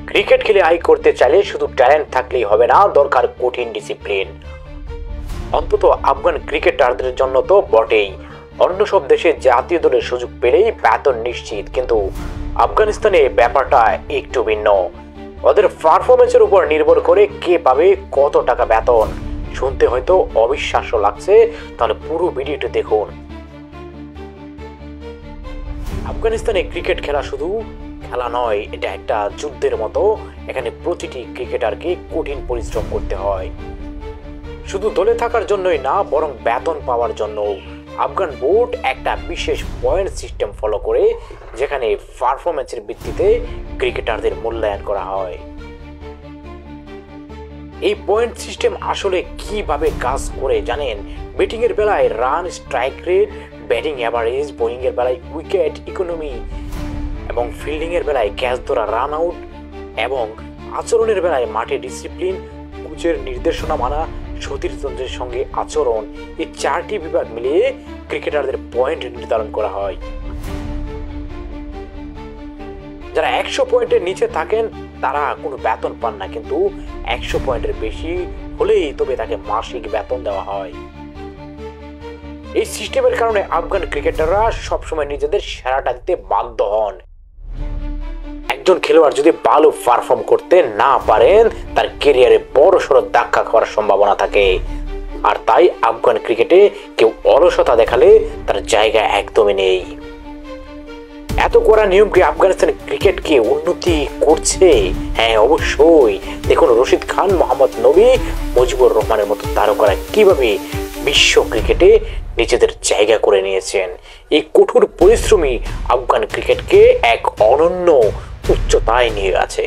Cricket খেলে আয় করতে চাইলে শুধু ট্যালেন্ট থাকলেই হবে না, দরকার কঠিন ডিসিপ্লিন। অন্তত আফগান ক্রিকেটারদের জন্য তো বটেই। অন্য সব দেশে জাতীয় দলের সুযোগ পেলেই বেতন নিশ্চিত, কিন্তু আফগানিস্তানে ব্যাপারটা একটু ভিন্ন। ওদের পারফরমেন্সের উপর নির্ভর করে কে পাবে কত টাকা বেতন। শুনতে হয়তো অবিশ্বাস্য লাগছে, তাহলে পুরো ভিডিওটি দেখুন। আফগানিস্তানে ক্রিকেট খেলা শুধু খেলা নয়, এটা একটা যুদ্ধের মতো। এখানে প্রতিটি ক্রিকেটারকে কঠিন পরিশ্রম করতে হয়, শুধু দলে থাকার জন্যই না, বরং বেতন পাওয়ার জন্য। আফগান বোর্ড একটা বিশেষ পয়েন্ট সিস্টেম ফলো করে, যেখানে পারফরমেন্সের ভিত্তিতে ক্রিকেটারদের মূল্যায়ন করা হয়। এই পয়েন্ট সিস্টেম আসলে কিভাবে কাজ করে জানেন? ব্যাটিং এর বেলায় run, strike rate, batting average, bowling এর বেলায় উইকেট ইকোনমি, এবং ফিল্ডিং এর বেলায় ক্যাচ ধরা, রান আউট, এবং আচরণের বেলায় মাঠে ডিসিপ্লিন, কোচের নির্দেশনা মানা, সতীর্থদের সঙ্গে আচরণ। এই চারটি বিভাগ মিলিয়ে ক্রিকেটারদের পয়েন্ট নির্ধারণ করা হয়। যারা 100 পয়েন্টের নিচে থাকেন তারা কোনো বেতন পান না, কিন্তু 100 পয়েন্টের বেশি হলেই তবে তাকে মাসিক বেতন দেওয়া হয়। এই সিস্টেমের কারণে আফগান ক্রিকেটাররা সবসময় নিজেদের সেরাটা দিতে বাধ্য হন। একজন খেলোয়াড় যদি ভালো পারফর্ম করতে না পারেন, তার ক্যারিয়ারে বড় সড় ধাক্কা খাওয়ার সম্ভাবনা থাকে। আর তাই আফগান ক্রিকেটে কেউ অলসতা দেখালে তার জায়গা একদমই নেই। এত কড়া নিয়ম কি আফগানিস্তান ক্রিকেটকে উন্নতি করছে? হ্যাঁ, অবশ্যই। দেখুন রশিদ খান, মোহাম্মদ নবী, মুজিবুর রহমানের মতো তারকারা কিভাবে বিশ্ব ক্রিকেটে নিজেদের জায়গা করে নিয়েছেন। এই কঠোর পরিশ্রমী আফগান ক্রিকেটকে এক অনন্য উচ্চতায় নিয়ে গেছে।